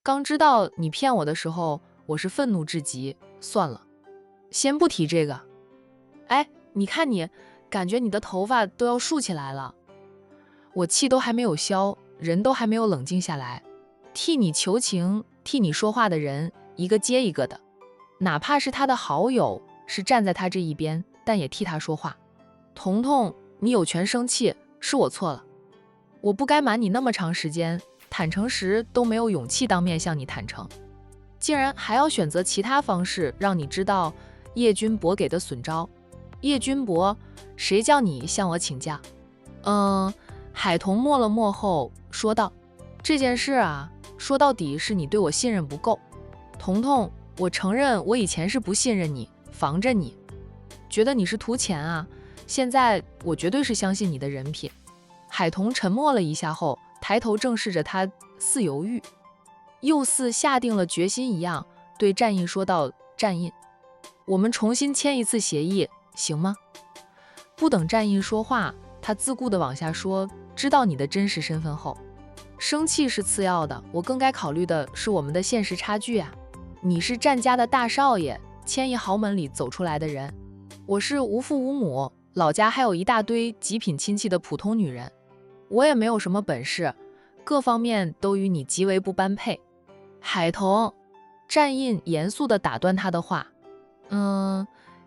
刚知道你骗我的时候，我是愤怒至极。算了，先不提这个。哎，你看你，感觉你的头发都要竖起来了。我气都还没有消，人都还没有冷静下来，替你求情、替你说话的人一个接一个的，哪怕是他的好友，是站在他这一边，但也替他说话。彤彤，你有权生气，是我错了，我不该瞒你那么长时间，坦诚时都没有勇气当面向你坦诚，竟然还要选择其他方式让你知道叶君博给的损招。叶君博，谁叫你向我请假？海童默了默后说道，这件事啊，说到底是你对我信任不够。彤彤，我承认我以前是不信任你，防着你，觉得你是图钱啊，现在我绝对是相信你的人品。海童沉默了一下后，抬头正视着他，似犹豫又似下定了决心一样，对战印说道，战印，我们重新签一次协议行吗？不等战印说话，他自顾地往下说，知道你的真实身份后，生气是次要的，我更该考虑的是我们的现实差距啊。你是战家的大少爷，千亿豪门里走出来的人，我是无父无母，老家还有一大堆极品亲戚的普通女人，我也没有什么本事，各方面都与你极为不般配。海童，战印严肃地打断他的话，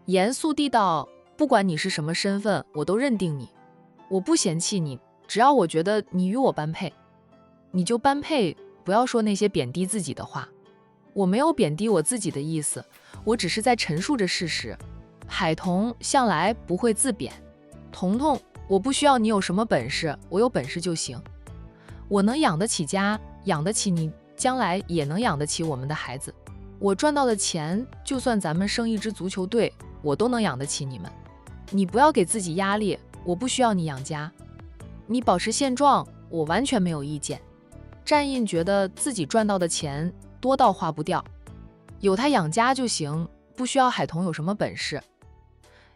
严肃地道，不管你是什么身份，我都认定你，我不嫌弃你，只要我觉得你与我般配，你就般配，不要说那些贬低自己的话。我没有贬低我自己的意思，我只是在陈述着事实。海童向来不会自贬，彤彤，我不需要你有什么本事，我有本事就行。我能养得起家，养得起你，将来也能养得起我们的孩子。我赚到的钱，就算咱们生一支足球队，我都能养得起你们。你不要给自己压力，我不需要你养家，你保持现状，我完全没有意见。战印觉得自己赚到的钱多到花不掉，有他养家就行，不需要海童有什么本事，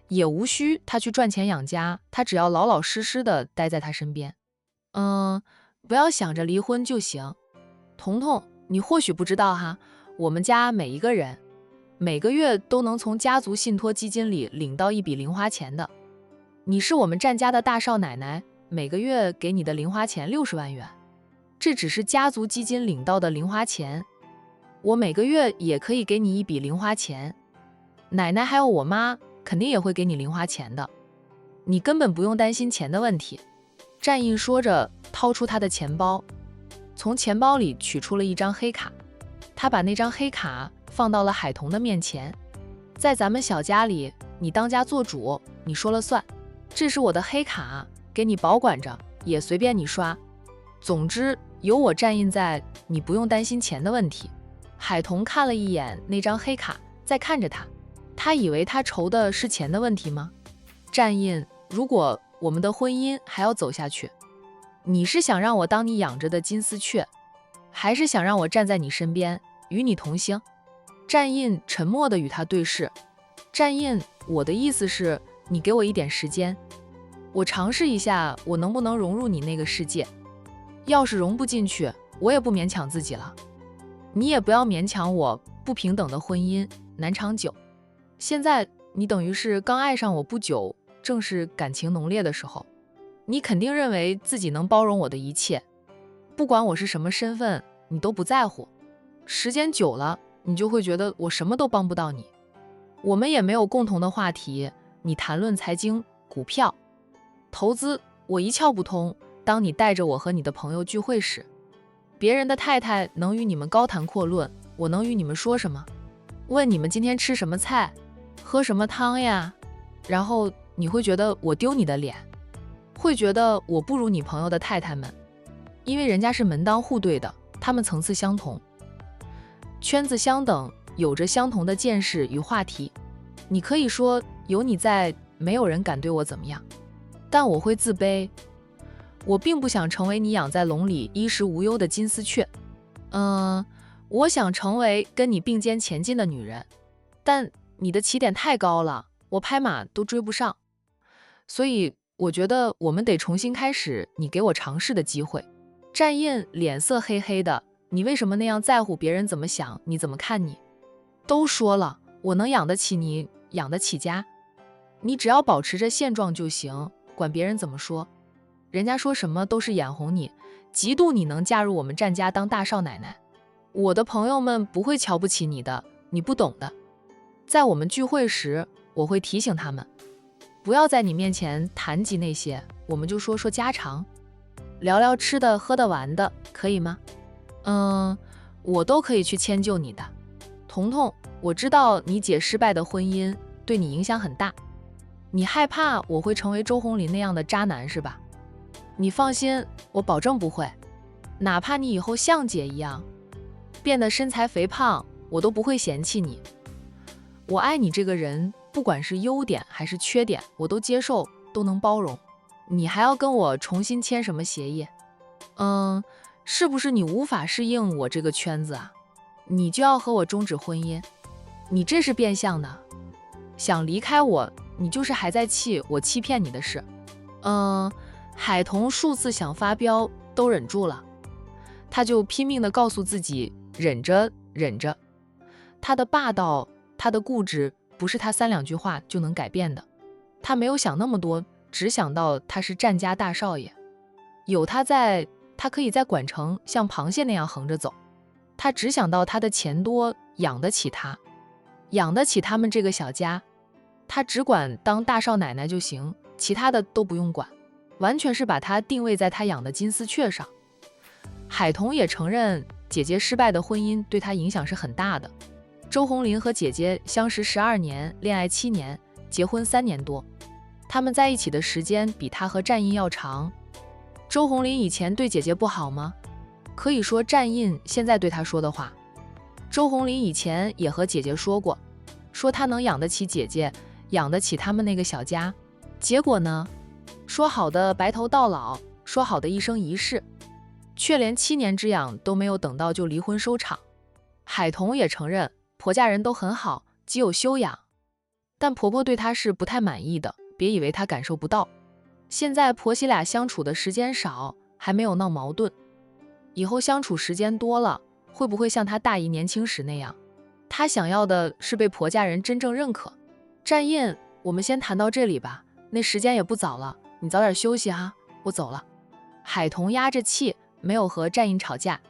也无需他去赚钱养家，他只要老老实实的待在他身边。不要想着离婚就行。彤彤，你或许不知道哈，我们家每一个人每个月都能从家族信托基金里领到一笔零花钱的。你是我们战家的大少奶奶，每个月给你的零花钱60万元，这只是家族基金领到的零花钱，我每个月也可以给你一笔零花钱，奶奶还有我妈肯定也会给你零花钱的，你根本不用担心钱的问题。战印说着，掏出他的钱包，从钱包里取出了一张黑卡，他把那张黑卡放到了海童的面前，在咱们小家里，你当家做主，你说了算，这是我的黑卡，给你保管着，也随便你刷，总之有我战印在，你不用担心钱的问题。海童看了一眼那张黑卡，再看着他，他以为他愁的是钱的问题吗？战印，如果我们的婚姻还要走下去，你是想让我当你养着的金丝雀，还是想让我站在你身边与你同行？战印沉默地与他对视。战印，我的意思是，你给我一点时间，我尝试一下我能不能融入你那个世界，要是融不进去，我也不勉强自己了，你也不要勉强我，不平等的婚姻难长久。现在你等于是刚爱上我不久，正是感情浓烈的时候，你肯定认为自己能包容我的一切，不管我是什么身份，你都不在乎。时间久了，你就会觉得我什么都帮不到你，我们也没有共同的话题，你谈论财经、股票、投资，我一窍不通。当你带着我和你的朋友聚会时，别人的太太能与你们高谈阔论，我能与你们说什么？问你们今天吃什么菜，喝什么汤呀？然后你会觉得我丢你的脸，会觉得我不如你朋友的太太们，因为人家是门当户对的，他们层次相同，圈子相等，有着相同的见识与话题。你可以说有你在，没有人敢对我怎么样，但我会自卑，我并不想成为你养在笼里衣食无忧的金丝雀，我想成为跟你并肩前进的女人，但你的起点太高了，我拍马都追不上，所以我觉得我们得重新开始，你给我尝试的机会。战印脸色黑黑的，你为什么那样在乎别人怎么想，你怎么看你？都说了，我能养得起你，养得起家，你只要保持着现状就行，管别人怎么说。人家说什么都是眼红你，嫉妒你能嫁入我们战家当大少奶奶。我的朋友们不会瞧不起你的，你不懂的。在我们聚会时，我会提醒他们，不要在你面前谈及那些，我们就说说家常，聊聊吃的、喝的、玩的，可以吗？我都可以去迁就你的。彤彤，我知道你姐失败的婚姻对你影响很大，你害怕我会成为周鸿林那样的渣男是吧？你放心，我保证不会。哪怕你以后像姐一样，变得身材肥胖，我都不会嫌弃你。我爱你这个人，不管是优点还是缺点，我都接受，都能包容。你还要跟我重新签什么协议？是不是你无法适应我这个圈子啊？你就要和我终止婚姻？你这是变相的，想离开我，你就是还在气我欺骗你的事。海童数次想发飙，都忍住了，他就拼命地告诉自己，忍着，忍着。他的霸道，他的固执，不是他三两句话就能改变的。他没有想那么多，只想到他是战家大少爷，有他在，他可以在管城像螃蟹那样横着走。他只想到他的钱多，养得起他，养得起他们这个小家。他只管当大少奶奶就行，其他的都不用管，完全是把他定位在他养的金丝雀上。海童也承认姐姐失败的婚姻对他影响是很大的。周鸿林和姐姐相识12年，恋爱7年，结婚3年多，他们在一起的时间比他和战印要长。周鸿林以前对姐姐不好吗？可以说战印现在对他说的话。周鸿林以前也和姐姐说过，说他能养得起姐姐，养得起他们那个小家。结果呢，说好的白头到老，说好的一生一世，却连7年之痒都没有等到就离婚收场。海童也承认婆家人都很好，极有修养，但婆婆对她是不太满意的，别以为她感受不到。现在婆媳俩相处的时间少，还没有闹矛盾，以后相处时间多了，会不会像她大姨年轻时那样？她想要的是被婆家人真正认可。战印，我们先谈到这里吧，那时间也不早了，你早点休息哈，我走了。海童压着气，没有和战印吵架，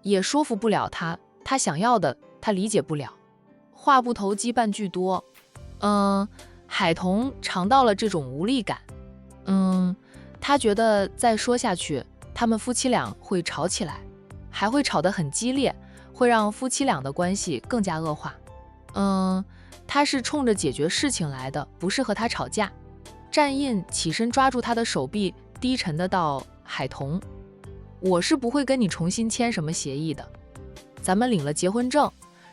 也说服不了他，他想要的他理解不了，话不投机半句多。海童尝到了这种无力感。他觉得再说下去，他们夫妻俩会吵起来，还会吵得很激烈，会让夫妻俩的关系更加恶化。他是冲着解决事情来的，不是和他吵架。战印起身抓住他的手臂，低沉的道：海童，我是不会跟你重新签什么协议的，咱们领了结婚证，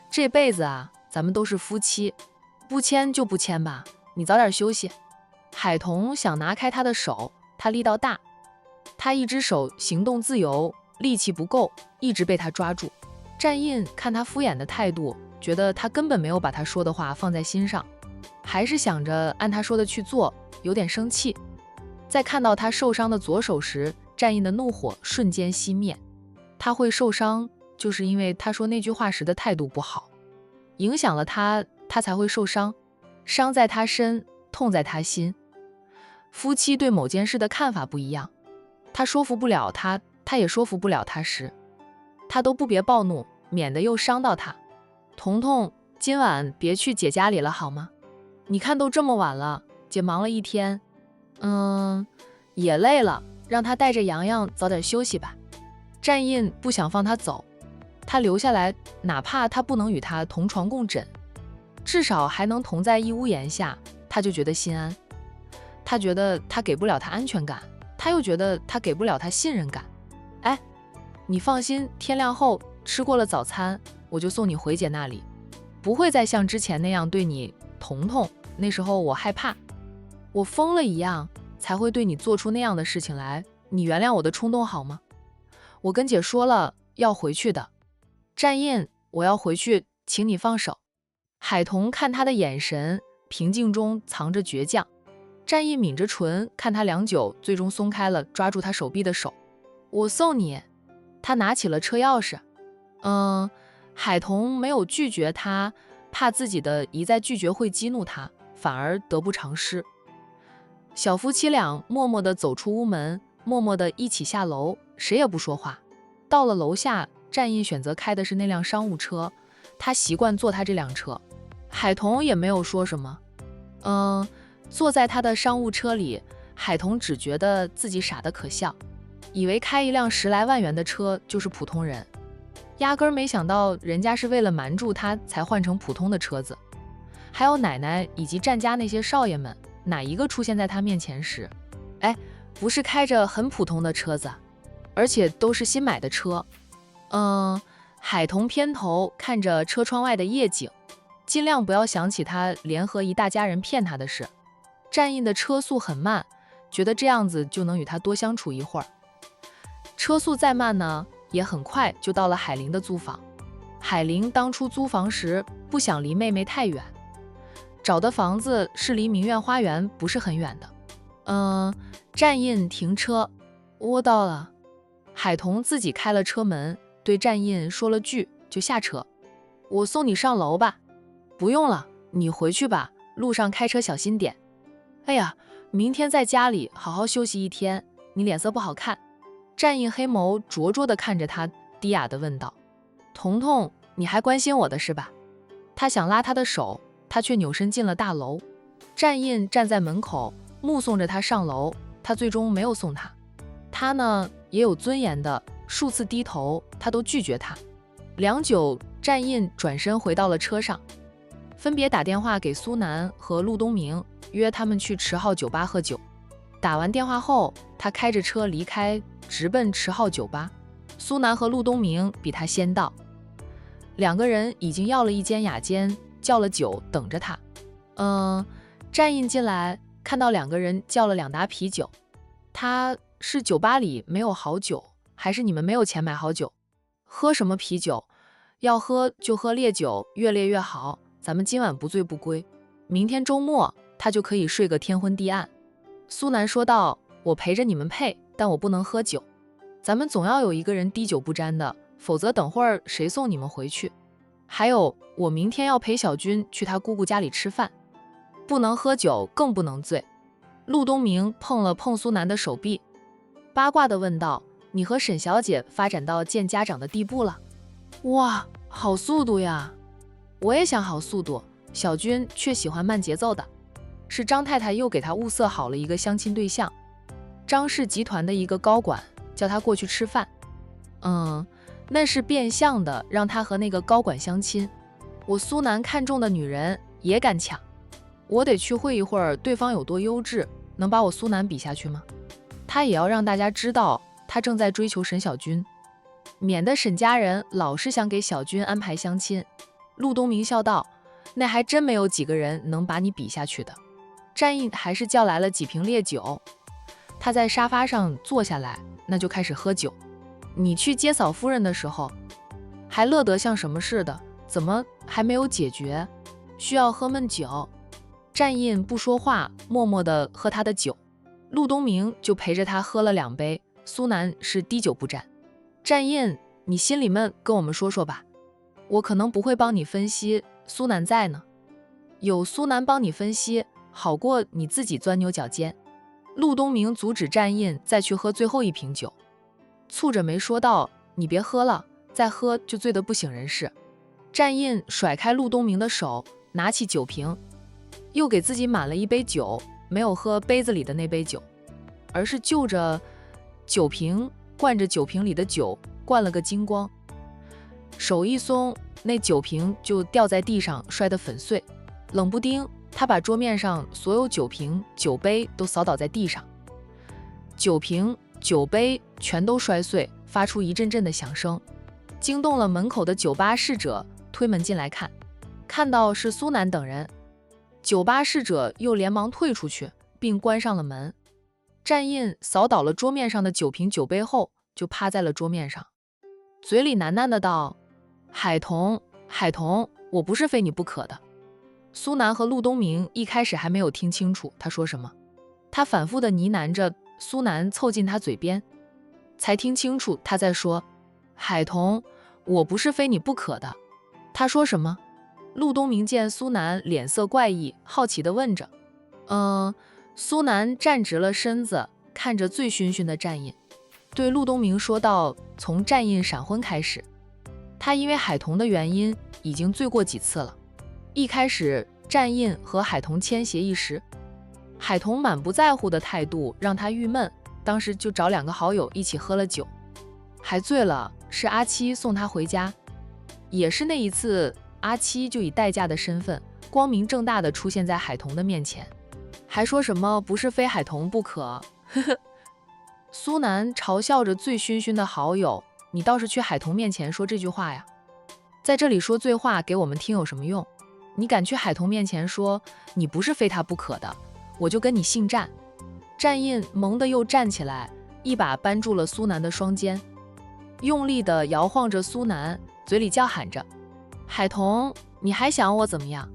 这辈子啊，咱们都是夫妻，不签就不签吧，你早点休息。海童想拿开他的手，他力道大，他一只手行动自由，力气不够，一直被他抓住。战印看他敷衍的态度，觉得他根本没有把他说的话放在心上，还是想着按他说的去做，有点生气。在看到他受伤的左手时，战印的怒火瞬间熄灭。他会受伤，就是因为他说那句话时的态度不好，影响了他，他才会受伤。伤在他身，痛在他心。夫妻对某件事的看法不一样，他说服不了他，他也说服不了他时，他都不别暴怒，免得又伤到他。彤彤，今晚别去姐家里了好吗？你看都这么晚了，姐忙了一天，也累了，让她带着洋洋早点休息吧。战印不想放他走，他留下来，哪怕他不能与他同床共枕，至少还能同在一屋檐下，他就觉得心安。他觉得他给不了他安全感，他又觉得他给不了他信任感。哎，你放心，天亮后吃过了早餐，我就送你回姐那里，不会再像之前那样对你。彤彤，那时候我害怕，我疯了一样，才会对你做出那样的事情来，你原谅我的冲动好吗？我跟姐说了，要回去的。战印，我要回去，请你放手。海童看他的眼神，平静中藏着倔强。战印抿着唇，看他良久，最终松开了抓住他手臂的手。我送你。他拿起了车钥匙。海童没有拒绝他，怕自己的一再拒绝会激怒他，反而得不偿失。小夫妻俩默默地走出屋门，默默地一起下楼，谁也不说话。到了楼下，战印选择开的是那辆商务车，他习惯坐他这辆车。海童也没有说什么。坐在他的商务车里，海童只觉得自己傻得可笑，以为开一辆10来万元的车就是普通人，压根儿没想到人家是为了瞒住他才换成普通的车子。还有奶奶以及战家那些少爷们，哪一个出现在他面前时，不是开着很普通的车子，而且都是新买的车。海童偏头看着车窗外的夜景，尽量不要想起他联合一大家人骗他的事。战印的车速很慢，觉得这样子就能与他多相处一会儿。车速再慢呢，也很快就到了海玲的租房。海玲当初租房时不想离妹妹太远，找的房子是离明苑花园不是很远的。战印停车，我到了。海童自己开了车门，对战印说了句就下车。我送你上楼吧。不用了，你回去吧，路上开车小心点。哎呀，明天在家里好好休息一天，你脸色不好看。战印黑眸灼灼地看着他，低哑地问道：彤彤，你还关心我的是吧？他想拉他的手，他却扭身进了大楼。战印站在门口目送着他上楼，他最终没有送他。他呢，也有尊严的，数次低头他都拒绝他。良久，战印转身回到了车上，分别打电话给苏南和陆东明，约他们去池号酒吧喝酒。打完电话后，他开着车离开，直奔池号酒吧。苏南和陆东明比他先到，两个人已经要了一间雅间，叫了酒等着他。战印进来看到两个人叫了2打啤酒，他是酒吧里没有好酒，还是你们没有钱买好酒？喝什么啤酒？要喝就喝烈酒，越烈越好，咱们今晚不醉不归，明天周末他就可以睡个天昏地暗。苏南说道：我陪着你们配，但我不能喝酒，咱们总要有一个人滴酒不沾的，否则等会儿谁送你们回去？还有，我明天要陪小军去他姑姑家里吃饭，不能喝酒，更不能醉。陆东明碰了碰苏南的手臂，八卦地问道：你和沈小姐发展到见家长的地步了？哇，好速度呀！我也想好速度，小军却喜欢慢节奏的。是张太太又给他物色好了一个相亲对象，张氏集团的一个高管，叫他过去吃饭。那是变相的让他和那个高管相亲。我苏南看中的女人也敢抢，我得去会一会儿对方有多优质，能把我苏南比下去吗？他也要让大家知道他正在追求沈小军，免得沈家人老是想给小军安排相亲。陆东明笑道：那还真没有几个人能把你比下去的。战印还是叫来了几瓶烈酒，他在沙发上坐下来，那就开始喝酒。你去接嫂夫人的时候还乐得像什么似的，怎么还没有解决？需要喝闷酒。战印不说话，默默地喝他的酒。陆东明就陪着他喝了2杯，苏南是滴酒不沾。战印，你心里闷跟我们说说吧，我可能不会帮你分析，苏南在呢，有苏南帮你分析，好过你自己钻牛角尖。陆东明阻止战印再去喝最后一瓶酒，蹙着眉说道：你别喝了，再喝就醉得不省人事。战印甩开陆东明的手，拿起酒瓶，又给自己满了一杯酒，没有喝杯子里的那杯酒，而是就着酒瓶灌着酒瓶里的酒，灌了个精光。手一松，那酒瓶就掉在地上，摔得粉碎。冷不丁，他把桌面上所有酒瓶、酒杯都扫倒在地上，酒瓶、酒杯全都摔碎，发出一阵阵的响声，惊动了门口的酒吧侍者，推门进来看到是苏南等人，酒吧侍者又连忙退出去，并关上了门。战印扫倒了桌面上的酒瓶酒杯后，就趴在了桌面上，嘴里喃喃的道：海童，海童，我不是非你不可的。苏南和陆东明一开始还没有听清楚他说什么，他反复的呢喃着，苏南凑近他嘴边，才听清楚他在说：海童，我不是非你不可的。他说什么？陆东明见苏南脸色怪异，好奇地问着。苏南站直了身子，看着醉醺醺的战印，对陆东明说道：从战印闪婚开始，他因为海童的原因已经醉过几次了。一开始战印和海童签协议时，海童满不在乎的态度让他郁闷，当时就找2个好友一起喝了酒，还醉了，是阿七送他回家。也是那一次，阿七就以代驾的身份光明正大的出现在海童的面前，还说什么不是非海童不可。呵呵。苏南嘲笑着醉醺醺的好友，你倒是去海童面前说这句话呀，在这里说醉话给我们听有什么用？你敢去海童面前说你不是非他不可的，我就跟你姓战。战印猛地又站起来，一把扳住了苏南的双肩，用力地摇晃着苏南，嘴里叫喊着：海童，你还想我怎么样？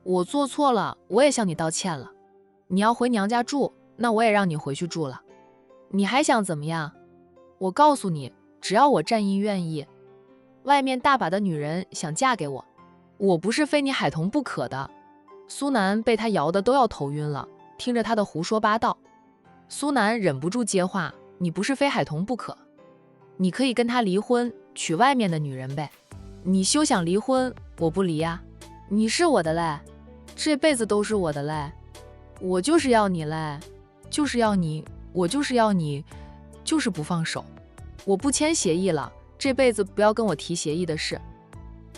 我做错了，我也向你道歉了。你要回娘家住，那我也让你回去住了。你还想怎么样？我告诉你，只要我战印愿意，外面大把的女人想嫁给我，我不是非你海童不可的。苏南被他摇得都要头晕了，听着他的胡说八道，苏南忍不住接话：你不是非海童不可，你可以跟他离婚，娶外面的女人呗。你休想离婚，我不离呀。你是我的嘞，这辈子都是我的嘞，我就是要你嘞，就是要你，我就是要你，就是不放手。我不签协议了，这辈子不要跟我提协议的事。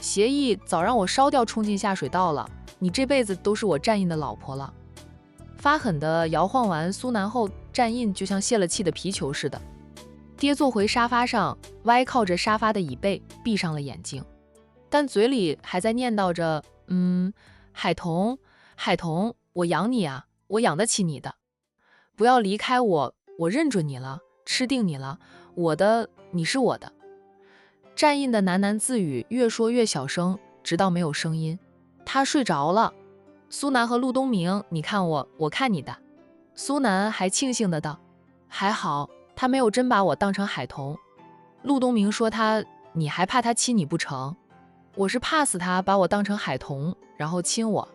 协议早让我烧掉，冲进下水道了，你这辈子都是我战印的老婆了。发狠地摇晃完苏南后，战印就像泄了气的皮球似的，跌坐回沙发上，歪靠着沙发的椅背，闭上了眼睛，但嘴里还在念叨着：海童，海童，我养你啊，我养得起你的，不要离开我，我认准你了，吃定你了，我的，你是我的。战印的喃喃自语越说越小声，直到没有声音。他睡着了。苏南和陆东明，你看我，我看你的。苏南还庆幸的道：还好，他没有真把我当成海童。陆东明说你还怕他亲你不成？我是怕死他把我当成海童，然后亲我，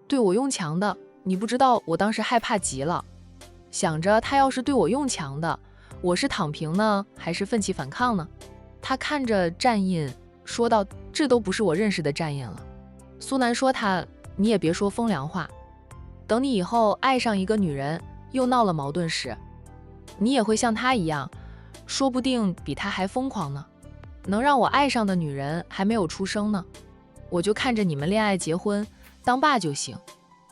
对我用强的。你不知道我当时害怕极了，想着他要是对我用强的，我是躺平呢，还是奋起反抗呢？他看着战印说道：这都不是我认识的战印了。苏南说你也别说风凉话，等你以后爱上一个女人，又闹了矛盾时，你也会像他一样，说不定比他还疯狂呢。能让我爱上的女人还没有出生呢，我就看着你们恋爱结婚当爸就行。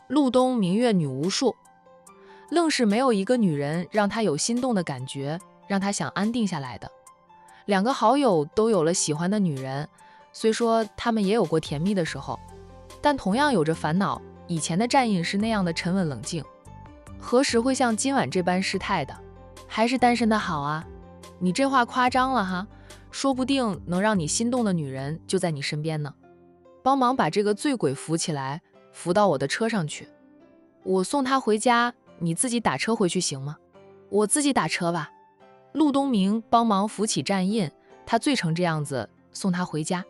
陆东明月女无数，愣是没有一个女人让他有心动的感觉，让他想安定下来的。2个好友都有了喜欢的女人，虽说他们也有过甜蜜的时候，但同样有着烦恼。以前的战印是那样的沉稳冷静，何时会像今晚这般失态的？还是单身的好啊。你这话夸张了哈，说不定能让你心动的女人就在你身边呢。帮忙把这个醉鬼扶起来，扶到我的车上去，我送他回家，你自己打车回去行吗？我自己打车吧。陆东明帮忙扶起战印，他醉成这样子，送他回家，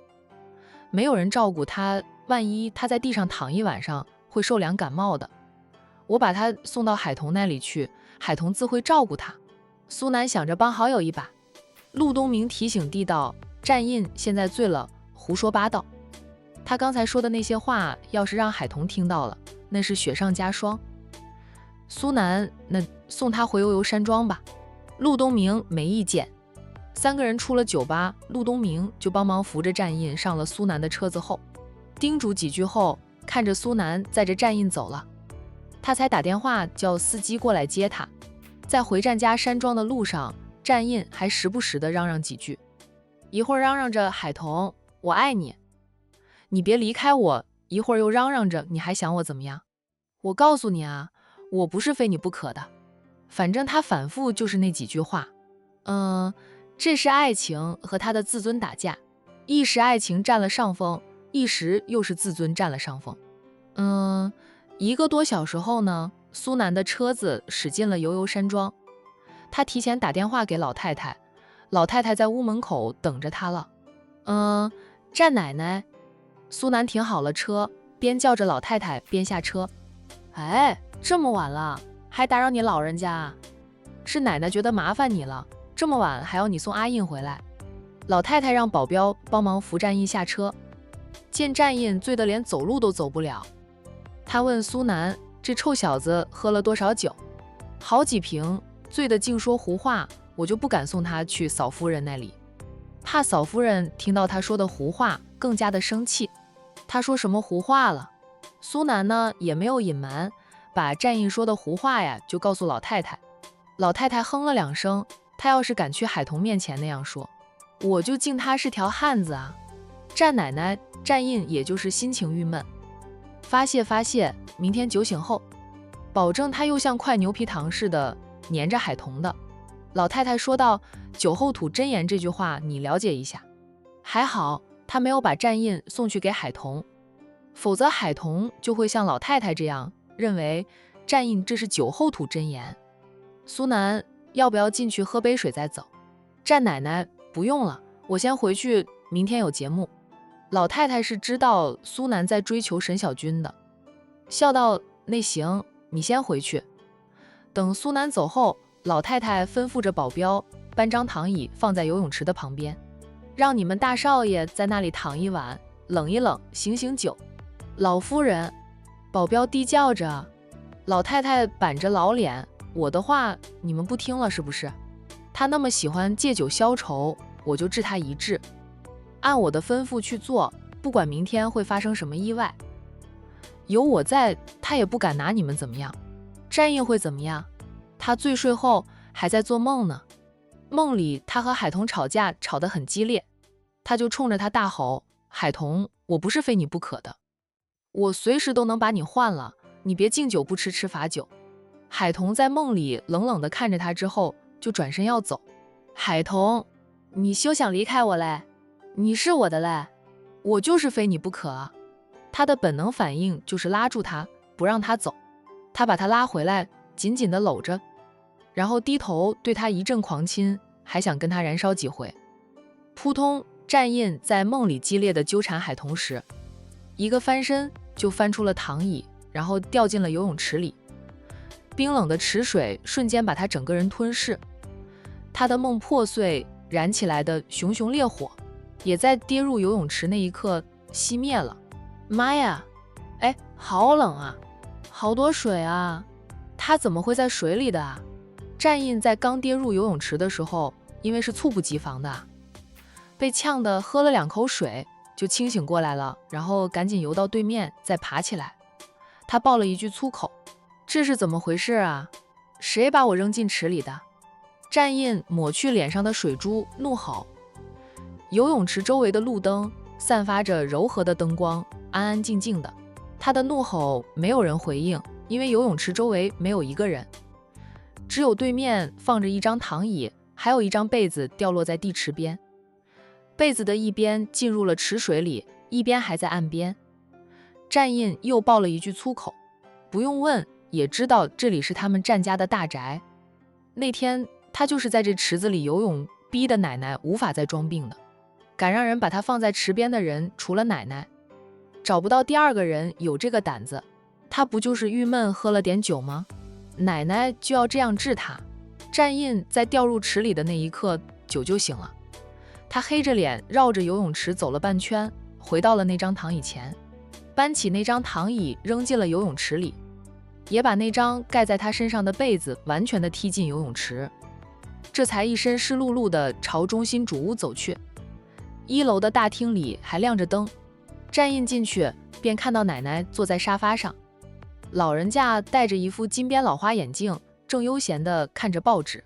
没有人照顾他，万一他在地上躺一晚上会受凉感冒的。我把他送到海童那里去，海童自会照顾他。苏南想着帮好友一把。陆东明提醒地道：战印现在醉了，胡说八道。他刚才说的那些话，要是让海童听到了，那是雪上加霜。苏南，那送他回悠悠山庄吧。陆东明没意见。3个人出了酒吧，陆东明就帮忙扶着战印上了苏南的车子后，叮嘱几句后，看着苏南载着战印走了，他才打电话叫司机过来接他。在回战家山庄的路上，战印还时不时地嚷嚷几句，一会儿嚷嚷着海童我爱你，你别离开我，一会儿又嚷嚷着你还想我怎么样？我告诉你啊，我不是非你不可的。反正他反复就是那几句话。这是爱情和他的自尊打架，一时爱情占了上风，一时又是自尊占了上风。1个多小时后呢，苏南的车子驶进了悠悠山庄。他提前打电话给老太太，老太太在屋门口等着他了。战奶奶。苏南停好了车，边叫着老太太边下车。哎，这么晚了，还打扰你老人家啊？是奶奶觉得麻烦你了，这么晚还要你送阿印回来。老太太让保镖帮忙扶战印下车。见战印醉得连走路都走不了，他问苏南，这臭小子喝了多少酒？好几瓶，醉得净说胡话，我就不敢送他去嫂夫人那里，怕嫂夫人听到他说的胡话更加的生气。他说什么胡话了？苏南呢也没有隐瞒，把战印说的胡话呀就告诉老太太。老太太哼了2声，他要是敢去海童面前那样说，我就敬他是条汉子啊。战奶奶战印也就是心情郁闷，发泄，明天酒醒后保证他又像块牛皮糖似的粘着海童的。老太太说道，酒后吐真言这句话你了解一下。还好他没有把战印送去给海童，否则海童就会像老太太这样认为战印这是酒后吐真言。苏南，要不要进去喝杯水再走？战奶奶，不用了，我先回去，明天有节目。老太太是知道苏南在追求沈小军的，笑道，那行，你先回去。等苏南走后，老太太吩咐着保镖搬张躺椅放在游泳池的旁边，让你们大少爷在那里躺一晚，冷一冷，醒醒酒。老夫人，保镖低叫着。老太太板着老脸，我的话你们不听了是不是？他那么喜欢借酒消愁，我就治他一治，按我的吩咐去做，不管明天会发生什么意外，有我在，他也不敢拿你们怎么样。战印会怎么样？他醉睡后还在做梦呢，梦里他和海童吵架，吵得很激烈，他就冲着他大吼，海童，我不是非你不可的，我随时都能把你换了，你别敬酒不吃吃罚酒。海童在梦里冷冷地看着他之后就转身要走。海童，你休想离开我嘞，你是我的嘞，我就是非你不可啊。他的本能反应就是拉住他，不让他走。他把他拉回来，紧紧地搂着，然后低头对他一阵狂亲，还想跟他燃烧几回。扑通，战印在梦里激烈地纠缠海童时，一个翻身就翻出了躺椅，然后掉进了游泳池里。冰冷的池水瞬间把他整个人吞噬，他的梦破碎，燃起来的熊熊烈火也在跌入游泳池那一刻熄灭了。妈呀，哎，好冷啊，好多水啊，他怎么会在水里的啊？战印在刚跌入游泳池的时候，因为是猝不及防的，被呛得喝了2口水就清醒过来了，然后赶紧游到对面再爬起来。他爆了一句粗口，这是怎么回事啊？谁把我扔进池里的？战印抹去脸上的水珠，怒吼。游泳池周围的路灯散发着柔和的灯光，安安静静的。他的怒吼没有人回应，因为游泳池周围没有一个人，只有对面放着一张躺椅，还有一张被子掉落在地池边。被子的一边进入了池水里，一边还在岸边。战印又爆了一句粗口，不用问也知道这里是他们战家的大宅。那天他就是在这池子里游泳，逼得奶奶无法再装病的。敢让人把他放在池边的人，除了奶奶，找不到第2个人有这个胆子。他不就是郁闷喝了点酒吗？奶奶就要这样治他。战印在掉入池里的那一刻，酒就醒了。他黑着脸绕着游泳池走了半圈，回到了那张躺椅前，搬起那张躺椅扔进了游泳池里，也把那张盖在他身上的被子完全的踢进游泳池，这才一身湿漉漉的朝中心主屋走去。1楼的大厅里还亮着灯，战印进去便看到奶奶坐在沙发上，老人家戴着一副金边老花眼镜，正悠闲地看着报纸，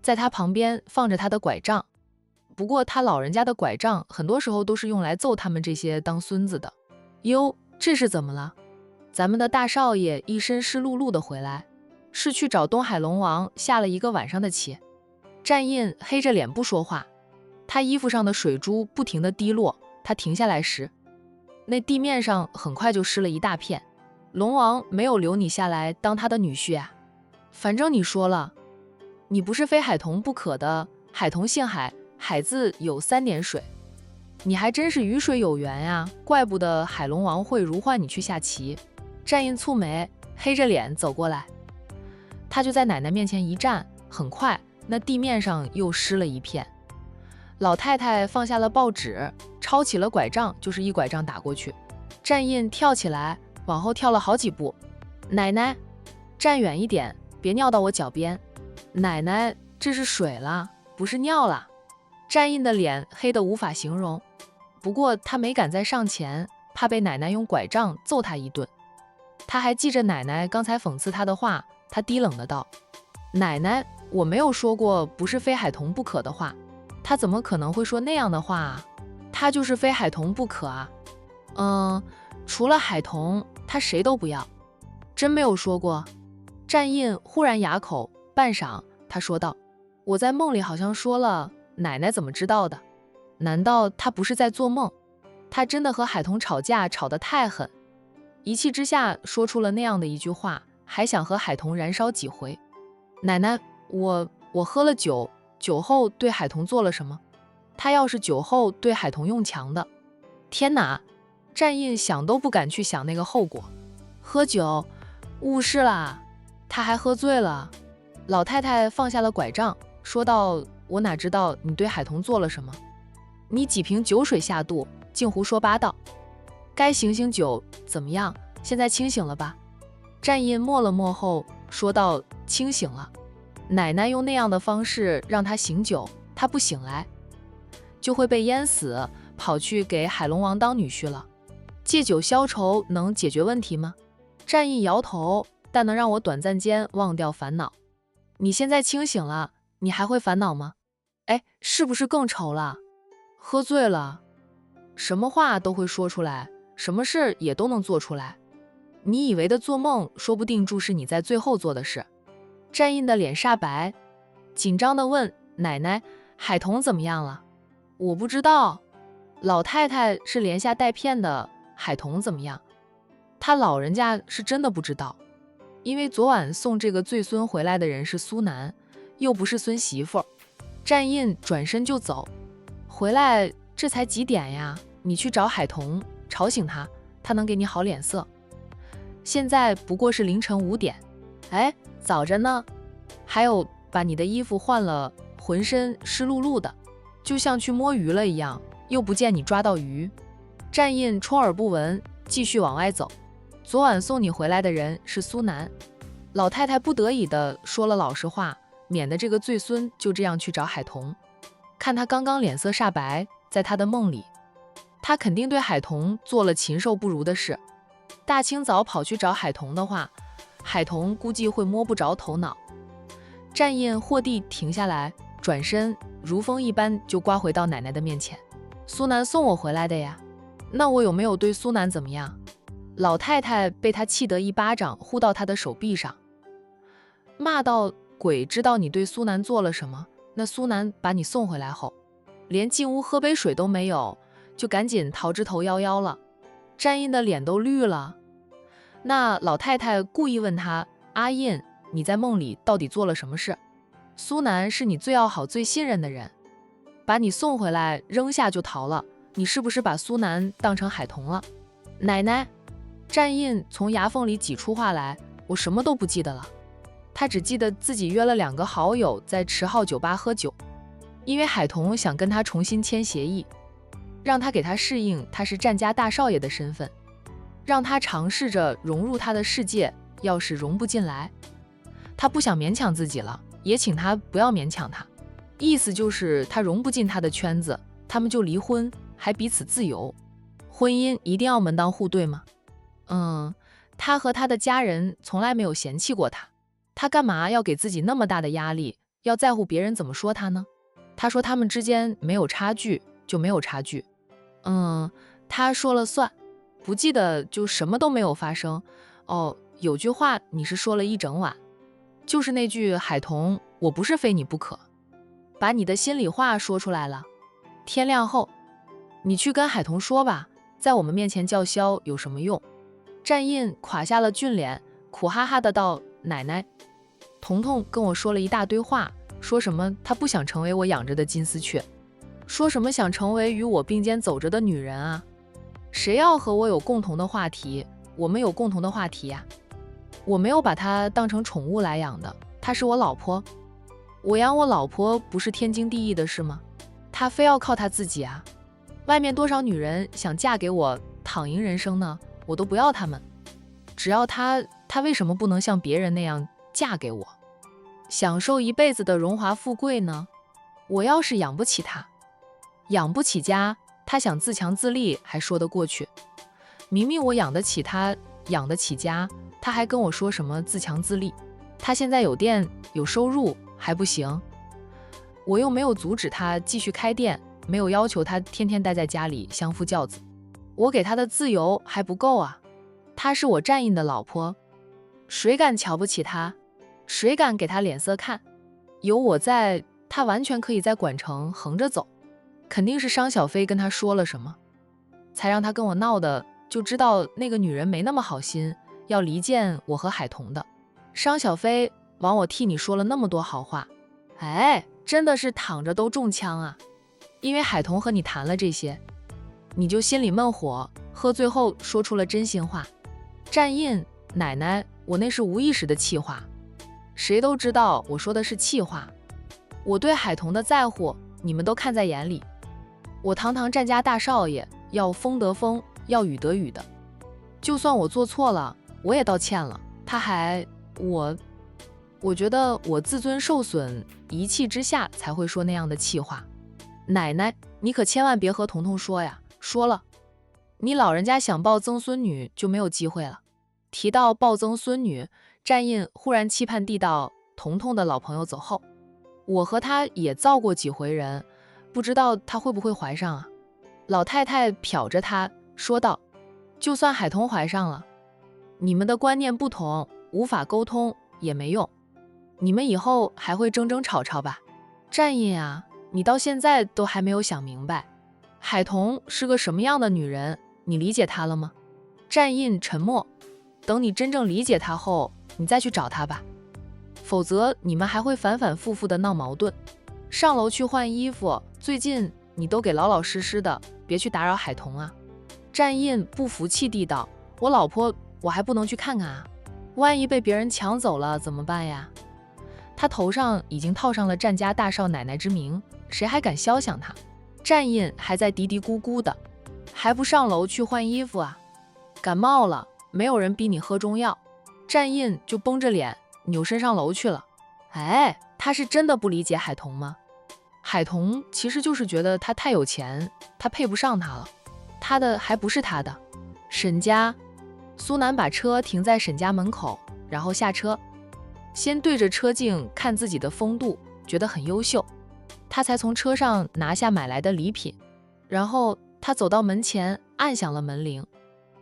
在他旁边放着他的拐杖。不过他老人家的拐杖很多时候都是用来揍他们这些当孙子的。哟，这是怎么了？咱们的大少爷一身湿漉漉的回来，是去找东海龙王下了一个晚上的棋。战印黑着脸不说话，他衣服上的水珠不停地滴落，他停下来时，那地面上很快就湿了一大片。龙王没有留你下来当他的女婿啊，反正你说了，你不是非海童不可的，海童姓海，海字有3点水。你还真是与水有缘呀，怪不得海龙王会如唤你去下棋。战印蹙眉，黑着脸走过来，他就在奶奶面前一站，很快那地面上又湿了一片。老太太放下了报纸，抄起了拐杖，就是一拐杖打过去。战印跳起来，往后跳了好几步。奶奶，站远一点，别尿到我脚边。奶奶，这是水了，不是尿了。战印的脸黑得无法形容，不过他没敢再上前，怕被奶奶用拐杖揍他一顿。他还记着奶奶刚才讽刺他的话，他低冷的道：奶奶，我没有说过不是非海童不可的话，他怎么可能会说那样的话啊？他就是非海童不可啊。除了海童，他谁都不要。真没有说过。战印忽然哑口，半晌他说道：我在梦里好像说了，奶奶怎么知道的？难道他不是在做梦？他真的和海童吵架，吵得太狠，一气之下说出了那样的一句话，还想和海童燃烧几回。奶奶，我喝了酒，酒后对海童做了什么？他要是酒后对海童用强的，天哪！战印想都不敢去想那个后果。喝酒，误事啦，他还喝醉了。老太太放下了拐杖，说道：我哪知道你对海童做了什么？你几瓶酒水下肚，净胡说八道。该醒醒酒，怎么样？现在清醒了吧？战印默了默后说道：清醒了。奶奶用那样的方式让他醒酒，他不醒来，就会被淹死，跑去给海龙王当女婿了。借酒消愁能解决问题吗？战印摇头，但能让我短暂间忘掉烦恼。你现在清醒了，你还会烦恼吗？哎，是不是更愁了？喝醉了，什么话都会说出来，什么事也都能做出来。你以为的做梦，说不定注是你在最后做的事。战印的脸煞白，紧张地问：奶奶，海童怎么样了？我不知道。老太太是连下带骗的，海童怎么样？他老人家是真的不知道，因为昨晚送这个醉孙回来的人是苏南，又不是孙媳妇儿。战印转身就走，回来这才几点呀？你去找海童，吵醒他，他能给你好脸色。现在不过是凌晨5点，哎，早着呢。还有，把你的衣服换了，浑身湿漉漉的，就像去摸鱼了一样，又不见你抓到鱼。战印充耳不闻，继续往外走。昨晚送你回来的人是苏南。老太太不得已的说了老实话，免得这个醉孙就这样去找海童。看他刚刚脸色煞白，在他的梦里，他肯定对海童做了禽兽不如的事。大清早跑去找海童的话，海童估计会摸不着头脑。战印霍地停下来，转身如风一般就刮回到奶奶的面前。苏南送我回来的呀，那我有没有对苏南怎么样？老太太被他气得一巴掌呼到他的手臂上，骂道：鬼知道你对苏南做了什么？那苏南把你送回来后，连进屋喝杯水都没有，就赶紧逃之头夭夭了。战印的脸都绿了。那老太太故意问他：阿印，你在梦里到底做了什么事？苏南是你最要好最信任的人，把你送回来扔下就逃了，你是不是把苏南当成海童了？奶奶，战印从牙缝里挤出话来：我什么都不记得了。他只记得自己约了2个好友在池号酒吧喝酒，因为海童想跟他重新签协议，让他给他适应他是战家大少爷的身份，让他尝试着融入他的世界，要是融不进来，他不想勉强自己了，也请他不要勉强他。意思就是他融不进他的圈子，他们就离婚，还彼此自由。婚姻一定要门当户对吗？他和他的家人从来没有嫌弃过他，他干嘛要给自己那么大的压力，要在乎别人怎么说他呢？他说他们之间没有差距，就没有差距。他说了算，不记得就什么都没有发生。哦，有句话你是说了一整晚，就是那句海童，我不是非你不可，把你的心里话说出来了。天亮后，你去跟海童说吧，在我们面前叫嚣有什么用？战印垮下了俊脸，苦哈哈的道：奶奶，彤彤跟我说了一大堆话，说什么他不想成为我养着的金丝雀，说什么想成为与我并肩走着的女人啊。谁要和我有共同的话题，我们有共同的话题呀。我没有把她当成宠物来养的，她是我老婆。我养我老婆不是天经地义的事吗？她非要靠她自己啊。外面多少女人想嫁给我躺赢人生呢，我都不要她们。只要她为什么不能像别人那样嫁给我，享受一辈子的荣华富贵呢？我要是养不起她，养不起家，她想自强自立还说得过去。明明我养得起她，养得起家，她还跟我说什么自强自立。她现在有店有收入还不行，我又没有阻止她继续开店，没有要求她天天待在家里相夫教子，我给她的自由还不够啊。她是我战印的老婆，谁敢瞧不起她？谁敢给她脸色看？有我在，她完全可以在管城横着走。肯定是商小飞跟她说了什么，才让她跟我闹的，就知道那个女人没那么好心，要离间我和海童的。商小飞枉我替你说了那么多好话，哎，真的是躺着都中枪啊。因为海童和你谈了这些，你就心里闷火，喝醉后说出了真心话。战印奶奶，我那是无意识的气话，谁都知道我说的是气话。我对海童的在乎你们都看在眼里，我堂堂战家大少爷，要风得风，要雨得雨的。就算我做错了，我也道歉了，他还我觉得我自尊受损，一气之下才会说那样的气话。奶奶，你可千万别和彤彤说呀，说了你老人家想抱曾孙女就没有机会了。提到抱曾孙女，战印忽然期盼地道，彤彤的老朋友走后，我和他也造过几回人，不知道他会不会怀上啊。老太太瞟着他说道，就算海童怀上了，你们的观念不同，无法沟通也没用，你们以后还会争争吵吵吧。战印啊，你到现在都还没有想明白，海童是个什么样的女人，你理解她了吗？战印沉默，等你真正理解她后，你再去找她吧，否则你们还会反反复复的闹矛盾。上楼去换衣服，最近你都给老老实实的，别去打扰海童啊。战印不服气地道，我老婆我还不能去看看啊，万一被别人抢走了怎么办呀？他头上已经套上了战家大少奶奶之名，谁还敢肖想他？战印还在嘀嘀咕咕的，还不上楼去换衣服啊？感冒了，没有人逼你喝中药。战印就绷着脸扭身上楼去了。哎，他是真的不理解海童吗？海童其实就是觉得他太有钱，他配不上他了，他的还不是他的。沈家，苏南把车停在沈家门口，然后下车，先对着车镜看自己的风度，觉得很优秀，他才从车上拿下买来的礼品，然后他走到门前，按响了门铃。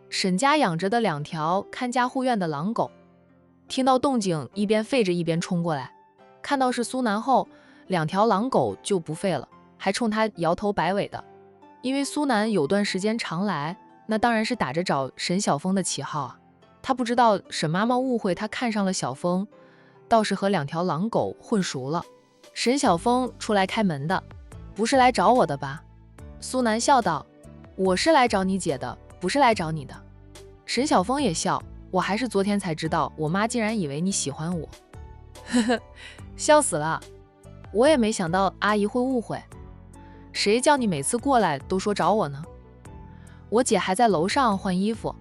沈家养着的2条看家护院的狼狗，听到动静，一边吠着一边冲过来，看到是苏南后，2条狼狗就不吠了，还冲他摇头摆尾的。因为苏南有段时间常来，那当然是打着找沈小峰的旗号啊。他不知道沈妈妈误会他看上了小峰，倒是和2条狼狗混熟了。沈小峰出来开门的，不是来找我的吧？苏南笑道，我是来找你姐的，不是来找你的。沈小峰也笑，我还是昨天才知道，我妈竟然以为你喜欢我。呵呵，笑死了，我也没想到阿姨会误会。谁叫你每次过来都说找我呢？我姐还在楼上换衣服，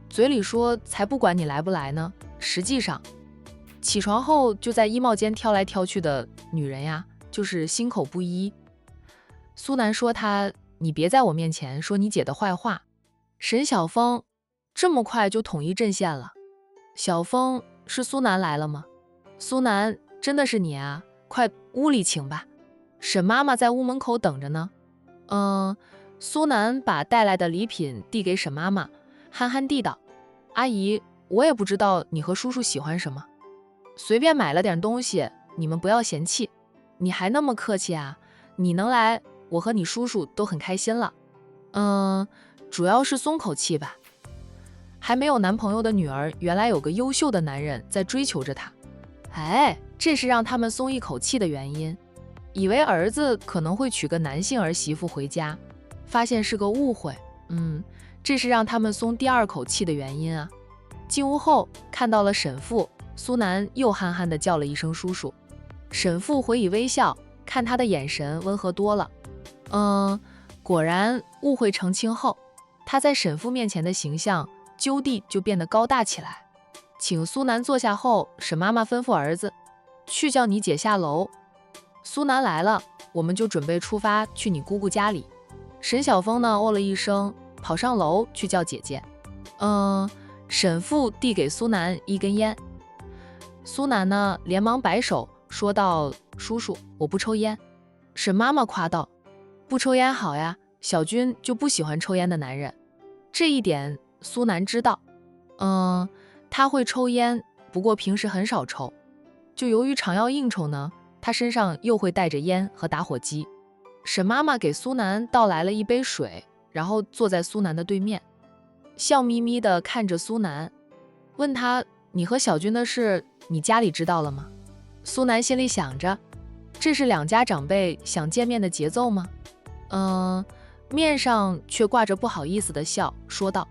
嘴里说才不管你来不来呢，实际上起床后就在衣帽间挑来挑去的女人呀，就是心口不一。苏南说他，你别在我面前说你姐的坏话。沈小峰这么快就统一阵线了。小峰，是苏南来了吗？苏南，真的是你啊，快屋里请吧，沈妈妈在屋门口等着呢。苏南把带来的礼品递给沈妈妈，憨憨地道，阿姨，我也不知道你和叔叔喜欢什么，随便买了点东西，你们不要嫌弃。你还那么客气啊，你能来，我和你叔叔都很开心了。主要是松口气吧，还没有男朋友的女儿原来有个优秀的男人在追求着她。哎，这是让他们松一口气的原因。以为儿子可能会娶个男性儿媳妇回家，发现是个误会。这是让他们松第二口气的原因啊。进屋后看到了沈父，苏南又憨憨地叫了一声叔叔。沈父回以微笑，看他的眼神温和多了。果然误会澄清后，他在沈父面前的形象就地就变得高大起来。请苏南坐下后，沈妈妈吩咐儿子去叫你姐下楼。苏南来了，我们就准备出发去你姑姑家里。沈晓峰呢，哦了一声，跑上楼去叫姐姐。沈父递给苏南一根烟，苏南呢连忙摆手说道：“叔叔，我不抽烟。”沈妈妈夸道：“不抽烟好呀，小军就不喜欢抽烟的男人。”这一点苏南知道。他会抽烟，不过平时很少抽。就由于常要应酬呢，他身上又会带着烟和打火机。沈妈妈给苏南倒来了一杯水，然后坐在苏南的对面，笑眯眯地看着苏南，问他：“你和小军的事，你家里知道了吗？”苏南心里想着，这是两家长辈想见面的节奏吗？面上却挂着不好意思的笑，说道：“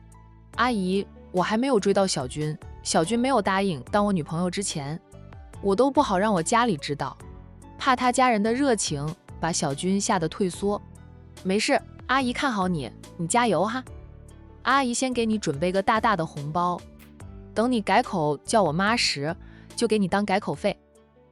阿姨，我还没有追到小军，小军没有答应当我女朋友之前，我都不好让我家里知道，怕他家人的热情把小军吓得退缩。没事，阿姨看好你，你加油哈。阿姨先给你准备个大大的红包，等你改口叫我妈时，就给你当改口费。”